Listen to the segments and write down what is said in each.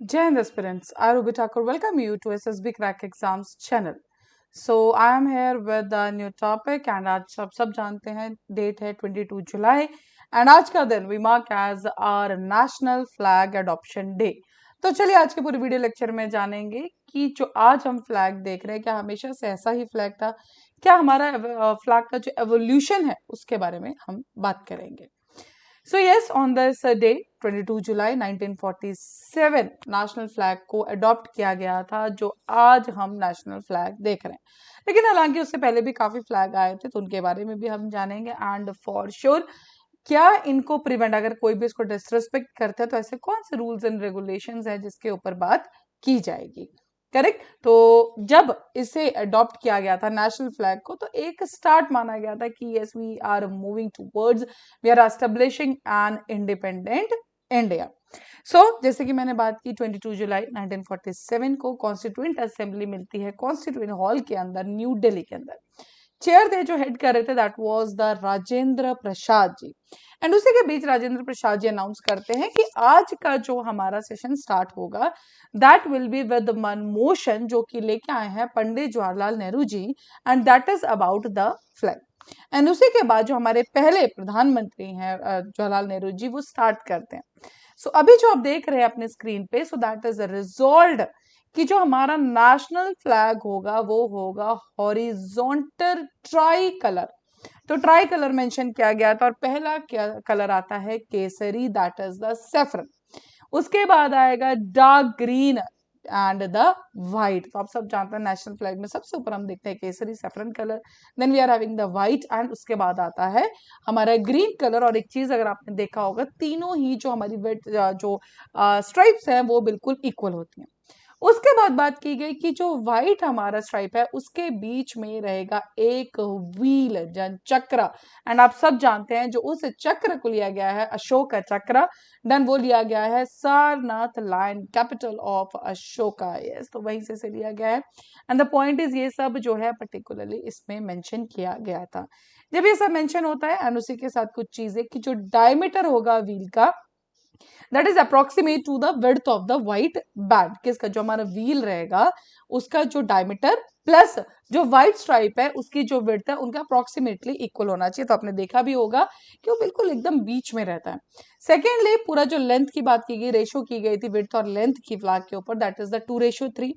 Jai Hind aspirants, I Ruby Thakur welcome you to SSB Crack Exams channel. So I am here with a new topic and आज सब जानते हैं date है 22 जुलाई and आज का दिन we mark as our national flag adoption day. तो चलिए आज के पूरे वीडियो लेक्चर में जानेंगे कि जो आज हम फ्लैग देख रहे हैं क्या हमेशा से ऐसा ही फ्लैग था, क्या हमारा फ्लैग का जो एवोल्यूशन है उसके बारे में हम बात करेंगे। So yes, on this day 22 July 1947 national flag को अडॉप्ट किया गया था जो आज हम नेशनल फ्लैग देख रहे हैं। लेकिन हालांकि उससे पहले भी काफी फ्लैग आए थे तो उनके बारे में भी हम जानेंगे एंड फॉर श्योर क्या इनको प्रिवेंट अगर कोई भी इसको डिसरिस्पेक्ट करता है तो ऐसे कौन से रूल्स एंड रेगुलेशंस हैं जिसके ऊपर बात की जाएगी। करेक्ट। तो जब इसे अडॉप्ट किया गया था नेशनल फ्लैग को तो एक स्टार्ट माना गया था कि yes we are moving towards we are establishing an independent India. So जैसे कि मैंने बात की 22 जुलाई 1947 को कॉन्स्टिट्यूएंट असेंबली मिलती है कॉन्स्टिट्यूएंट हॉल के अंदर न्यू दिल्ली के अंदर। चेयर थे जो हेड कर रहे थे that was the Rajendra Prasad ji and उसी के बीच राजेंद्र प्रसाद जी अनाउंस करते हैं कि आज का जो हमारा सेशन स्टार्ट होगा that will be with one motion जो कि लेके आए हैं Pandit Jawaharlal Nehru ji and that is about the flag. And उसी के बाद जो हमारे पहले प्रधानमंत्री हैं जवाहरलाल नेहरू जी वो स्टार्ट करते हैं। सो अभी जो आप देख रहे हैं अपने स्क्रीन पे सो दैट इज रिजॉल्व कि जो हमारा नेशनल फ्लैग होगा वो होगा हॉरिजॉन्टल ट्राई कलर। तो ट्राई कलर मेंशन किया गया था और पहला क्या कलर आता है Kesari that is the saffron. उसके बाद आएगा dark green and the white. तो आप सब जानते हैं नेशनल फ्लैग में सबसे ऊपर हम देखते हैं केसरी saffron colour, then we are having the white and उसके बाद आता है हमारा ग्रीन कलर। और एक चीज अगर आपने देखा होगा तीनों ही जो हमारी जो स्ट्राइप्स हैं वो बिल्कुल इक्वल होती हैं। उसके बाद बात की गई कि जो व्हाइट हमारा स्ट्राइप है उसके बीच में रहेगा एक व्हील जन चक्र एंड आप सब जानते हैं जो उस चक्र को लिया गया है अशोक का चक्र, देन वो लिया गया है Sarnath lion capital of Ashoka. Yes, तो वहीं से लिया गया है एंड द पॉइंट इज ये सब जो है पर्टिकुलरली इसमें मेंशन किया गया था। जब ये सब मेंशन होता है एंड उसी के साथ कुछ चीजें कि जो डायमीटर होगा व्हील का that is approximate to the width of the white band. किसका जो हमारा व्हील रहेगा उसका जो डायमीटर प्लस जो व्हाइट स्ट्राइप है उसकी जो विड्थ है उनका अप्रोक्सीमेटली इक्वल होना चाहिए। तो आपने देखा भी होगा कि वो बिल्कुल एकदम बीच में रहता है। सेकेंडली पूरा जो लेंथ की बात की गई रेशो की गई थी विड्थ और लेंथ की फ्लैग के ऊपर दैट इज द 2:3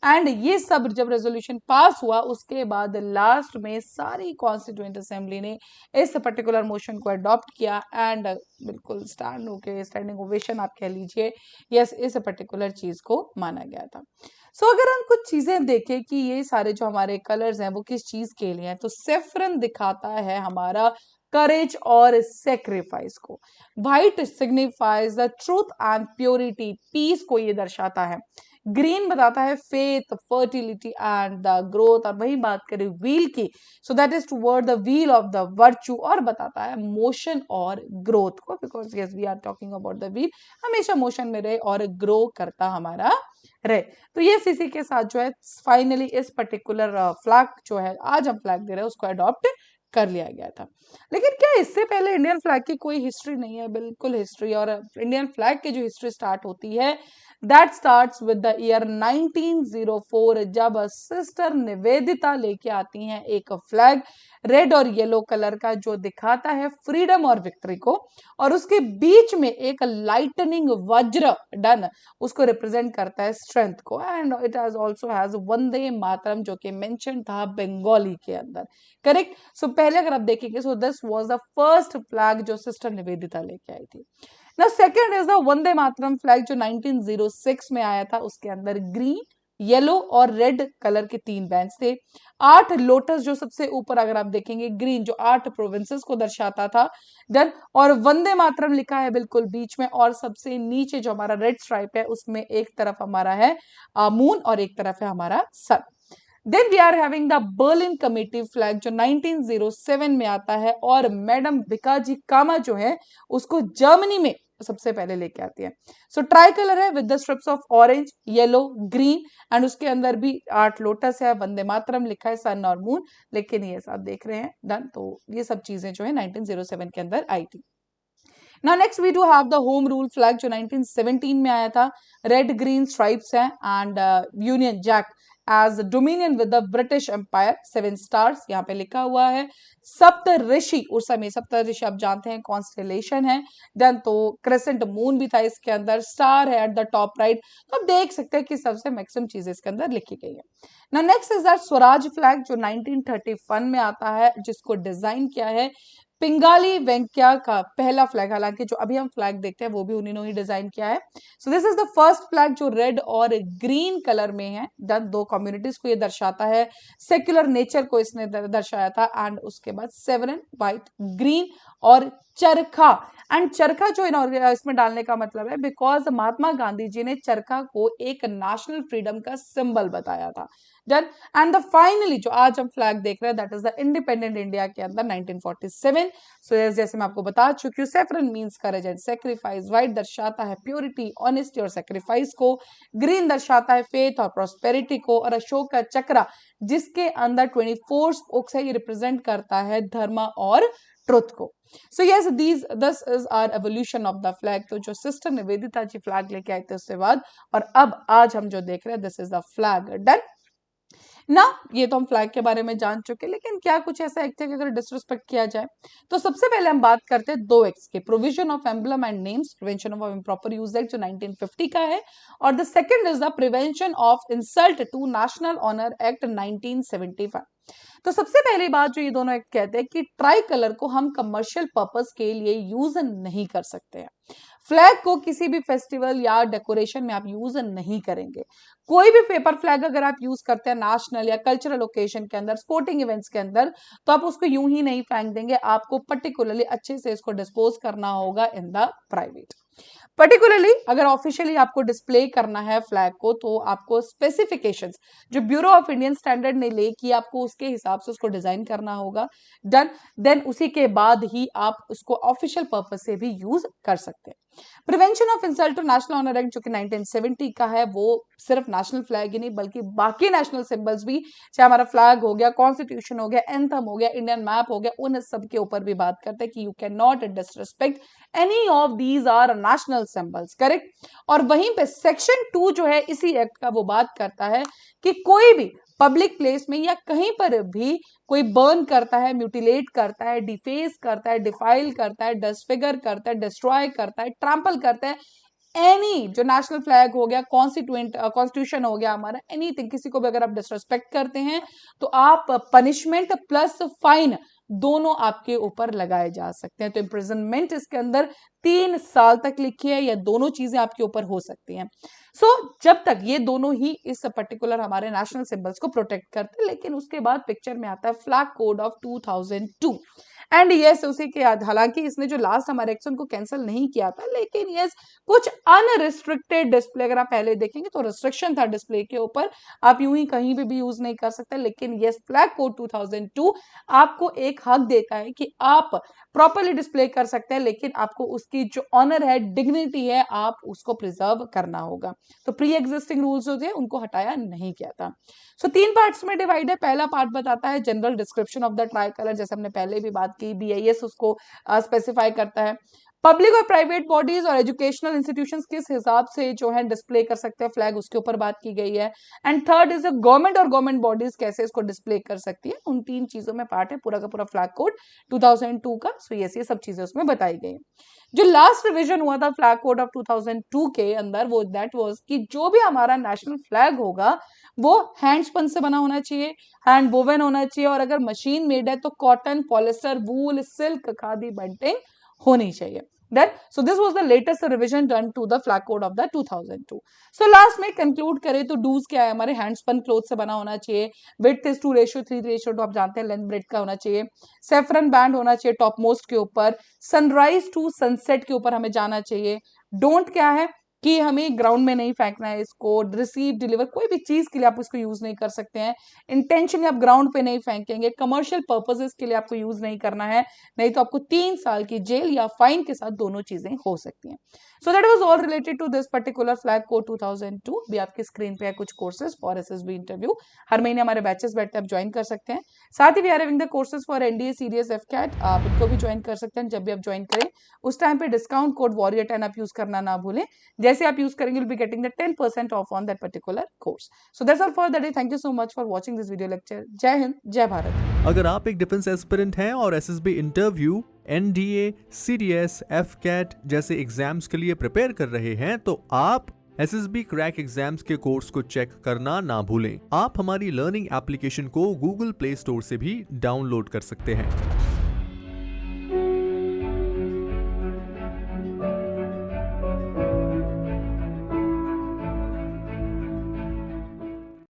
एंड ये सब जब रेजोल्यूशन पास हुआ उसके बाद लास्ट में सारी कॉन्स्टिट्यूएंट असेंबली ने इस पर्टिकुलर मोशन को अडॉप्ट किया एंड बिल्कुल स्टैंड होके स्टैंडिंग ओवेशन आप कह लीजिए यस इस पर्टिकुलर चीज को माना गया था। सो अगर हम कुछ चीजें देखें कि ये सारे जो हमारे कलर्स हैं वो किस चीज के लिए हैं तो सेफ्रन दिखाता है हमारा करेज और सेक्रीफाइस को, white signifies the truth and purity peace को ये दर्शाता है, ग्रीन बताता है faith fertility and the growth. और वही बात करें व्हील की so that is toward the wheel of the virtue और बताता है मोशन और ग्रोथ को because yes we are talking about the wheel हमेशा मोशन में रहे और ग्रो करता हमारा रहे। तो ये इसी के साथ जो है फाइनली इस पर्टिकुलर फ्लैग जो है आज हम फ्लैग दे रहे हैं उसको अडॉप्ट कर लिया गया था। लेकिन क्या इससे पहले इंडियन फ्लैग की कोई हिस्ट्री नहीं है? बिल्कुल हिस्ट्री। और इंडियन फ्लैग की जो हिस्ट्री स्टार्ट होती है that starts with the year 1904 जब सिस्टर निवेदिता लेके आती हैं एक फ्लैग रेड और येलो कलर का जो दिखाता है फ्रीडम और विक्ट्री को और उसके बीच में एक लाइटनिंग वज्र डन उसको रिप्रेजेंट करता है स्ट्रेंथ को and it has also has Vande Mataram जो कि मेंशन था बंगाली के अंदर। करेक्ट। सो पहले अगर आप देखेंगे so this was the first flag जो सिस्टर निवेदिता लेके आई थी। ना second is the Vande Mataram flag जो 1906 में आया था उसके अंदर ग्रीन येलो और रेड कलर के 3 बैंड्स थे, 8 लोटस जो सबसे ऊपर अगर आप देखेंगे ग्रीन जो 8 प्रोविंसेस को दर्शाता था डन और वंदे मातरम लिखा है बिल्कुल बीच में और सबसे नीचे जो हमारा रेड स्ट्राइप है उसमें एक तरफ हमारा है मून और एक तरफ है हमारा sun. Then we are having the Berlin committee flag जो 1907 में आता है और मैडम बिकाजी कामा जो है उसको जर्मनी में सबसे पहले लेके आती है। सो ट्राई कलर है with the strips of orange yellow green and उसके अंदर भी 8 लोटस है वंदे मातरम लिखा है सन और मून। लेकिन ये सब देख रहे हैं डन। तो ये सब चीजें जो है 1907 के अंदर आई थी। Now next we do have the home rule flag जो 1917 में आया था, रेड ग्रीन स्ट्राइप्स है and Union Jack as dominion with the British Empire, 7 stars यहाँ पे लिखा हुआ है। सप्त ऋषि, उस समय सप्त ऋषि आप जानते हैं कॉन्स्टेलेशन है, देन तो क्रेसेंट मून भी था इसके अंदर, स्टार है एट द टॉप राइट। तो आप देख सकते हैं कि सबसे मैक्सिमम चीजें इसके अंदर लिखी गई है। ना next is that Swaraj flag जो 1931 में आता है, जिसको डिजाइन किया है पिंगाली वेंकैया का पहला फ्लैग, हालांकि जो अभी हम फ्लैग देखते हैं वो भी उन्हीं ने ही डिजाइन किया है। So this is the first flag जो रेड और ग्रीन कलर में है, दो कम्युनिटीज को ये दर्शाता है, सेक्युलर नेचर को इसने दर्शाया था। एंड उसके बाद 7 व्हाइट ग्रीन और चरखा, एंड चरखा जो इसमें डालने का मतलब है बिकॉज महात्मा गांधी जी ने चरखा को एक नेशनल फ्रीडम का सिंबल बताया था। डन। एंड द फाइनली जो आज हम फ्लैग देख रहे हैं that is the independent India के अंदर 1947। सो जैसे मैं आपको बता चुकी हूँ, saffron means courage and sacrifice, white दर्शाता है प्योरिटी, ऑनेस्टी और सेक्रीफाइस को, ग्रीन दर्शाता है फेथ और प्रोस्पेरिटी को, और अशोक का चक्रा जिसके अंदर 24 स्पोक्स है ये रिप्रेजेंट करता है धर्म और ट्रुथ को। So yes this is our evolution of the flag. तो जो सिस्टर निवेदिता जी फ्लैग लेके आए थे उसके बाद, और अब आज हम जो देख रहे हैं this is the flag. Done ना, ये तो हम फ्लैग के बारे में जान चुके, लेकिन क्या कुछ ऐसा एक्ट है कि अगर डिसरिस्पेक्ट किया जाए? तो सबसे पहले हम बात करते हैं दो एक्ट्स के, provision of emblem and names, prevention of improper use act जो 1950 का है, और the second is the prevention of insult to national honour act 1975। तो सबसे पहली बात जो ये दोनों एक्ट कहते हैं कि ट्राई कलर को हम कमर्शियल पर्पस के लिए यूज नहीं कर सकते हैं। फ्लैग को किसी भी फेस्टिवल या डेकोरेशन में आप यूज नहीं करेंगे। कोई भी पेपर फ्लैग अगर आप यूज करते हैं नेशनल या कल्चरल ओकेजन के अंदर, स्पोर्टिंग इवेंट्स के अंदर, तो आप उसको यूं ही नहीं फेंक देंगे, आपको पर्टिकुलरली अच्छे से इसको डिस्पोज करना होगा इन द प्राइवेट। पर्टिकुलरली अगर ऑफिशियली आपको डिस्प्ले करना है फ्लैग को, तो आपको स्पेसिफिकेशंस जो ब्यूरो ऑफ इंडियन स्टैंडर्ड ने ले की, आपको उसके हिसाब से उसको डिजाइन करना होगा। डन। देन उसी के बाद ही आप उसको ऑफिशियल पर्पस से भी यूज कर सकते हैं। Prevention of insult to national honour act जो कि 1970 का है, वो सिर्फ नेशनल फ्लैग ही नहीं बल्कि बाकी नेशनल सिंबल्स भी, चाहे हमारा फ्लैग हो गया, कॉन्स्टिट्यूशन हो गया, एंथम हो गया, इंडियन मैप हो गया, उन सब के ऊपर भी बात करते हैं कि you can not disrespect any of these our national symbols, correct. और वहीं पे सेक्शन 2 जो है इसी एक्ट का, वो बात करता है कि कोई भी पब्लिक प्लेस में या कहीं पर भी कोई बर्न करता है, म्यूटिलेट करता है, डिफेस करता है, डिफाइल करता है, डिसफिगर करता है, डिस्ट्रॉय करता है, ट्रैम्पल करता है, एनी जो नेशनल फ्लैग हो गया, कॉन्स्टिट्यूशन हो गया हमारा, एनीथिंग, किसी को भी अगर आप डिसरेस्पेक्ट करते हैं तो आप पनिशमेंट प्लस फाइन दोनों आपके ऊपर लगाए जा सकते हैं। तो इम्प्रिजनमेंट इसके अंदर 3 साल तक लिखी है, या दोनों चीजें आपके ऊपर हो सकती हैं। सो जब तक ये दोनों ही इस पर्टिकुलर हमारे नेशनल सिंबल्स को प्रोटेक्ट करते हैं, लेकिन उसके बाद पिक्चर में आता है flag code of 2002। And yes उसी के, हालांकि इसने जो लास्ट हमारे एक्शन को कैंसिल नहीं किया था, लेकिन यस कुछ अनरिस्ट्रिक्टेड डिस्प्ले अगर आप पहले देखेंगे तो रिस्ट्रिक्शन था डिस्प्ले के ऊपर, आप यूं ही कहीं भी यूज नहीं कर सकते। लेकिन यस फ्लैग कोड 2002 आपको एक हक देता है कि आप प्रॉपरली डिस्प्ले कर सकते हैं, लेकिन आपको उसकी जो ऑनर है, डिग्निटी है, आप उसको प्रिजर्व करना होगा। तो प्री एग्जिस्टिंग रूल्स जो थे उनको हटाया नहीं किया था। सो 3 पार्ट्स में डिवाइड है। पहला पार्ट बताता है general description of the try colour, जैसे हमने पहले भी बात की, BIS उसको स्पेसिफाई करता है। पब्लिक और प्राइवेट बॉडीज और एजुकेशनल इंस्टीट्यूशंस किस हिसाब से जो है डिस्प्ले कर सकते हैं फ्लैग, उसके ऊपर बात की गई है। एंड थर्ड इज गवर्नमेंट और गवर्नमेंट बॉडीज कैसे इसको डिस्प्ले कर सकती है, उन 3 चीजों में पार्ट है पूरा का पूरा फ्लैग कोड 2002 का। सो ये सब चीजें उसमें बताई गई। जो लास्ट रिवीजन हुआ था फ्लैग कोड ऑफ 2002 के अंदर, वो दैट वाज कि जो भी हमारा नेशनल फ्लैग होगा वो हैंडस्पन से बना होना चाहिए, हैंड वोवन होना चाहिए, और अगर मशीन मेड है तो कॉटन, पॉलिस्टर, वूल, सिल्क, खादी, बंटिंग होनी चाहिए। Then, so this was the latest revision done to the flag code of the 2002. So last में conclude करें तो डूज क्या है हमारे, हैंडस्पन क्लोथ से बना होना चाहिए, विड्थ इज 2:3 आप जानते हैं, लेंथ ब्रेथ का होना चाहिए, सेफ्रन बैंड होना चाहिए टॉप मोस्ट के ऊपर, सनराइज टू सनसेट के ऊपर हमें जाना चाहिए। डोंट क्या है कि हमें ग्राउंड में नहीं फेंकना है इसको, रिसीव डिलीवर कोई भी चीज के लिए आप इसको यूज नहीं कर सकते हैं। इंटेंशनली आप ग्राउंड पे नहीं फेंकेंगे, कमर्शियल पर्पसेस के लिए आपको यूज नहीं करना है, नहीं तो आपको 3 साल की जेल या फाइन के साथ दोनों चीजें हो सकती हैं। So that was all related to this particular flag code 2002। भी आपकी स्क्रीन पे है कुछ कोर्सेज फॉर एसएसबी इंटरव्यू, हर महीने हमारे बैचेस बैठते हैं, आप ज्वाइन कर सकते हैं। साथ ही we are having the courses for NDA CDS AFCAT, आप इनको भी ज्वाइन कर सकते हैं। जब भी आप ज्वाइन करें उस टाइम पे डिस्काउंट कोड वॉरियर 10 आप यूज करना ना भूलें। जैसे आप यूज करेंगे will be getting the 10% of on that particular course. So that's all for the day. Thank you so much for watching this video lecture. जय हिंद, जय भारत। अगर आप एक डिफेंस एस्पिरेंट हैं और SSB interview, NDA, CDS, AFCAT जैसे exams के लिए प्रिपेयर कर रहे हैं तो आप एसएसबी क्रैक एग्जाम्स के कोर्स को चेक करना ना भूलें। आप हमारी लर्निंग एप्लीकेशन को गूगल प्ले स्टोर से भी डाउनलोड कर सकते हैं।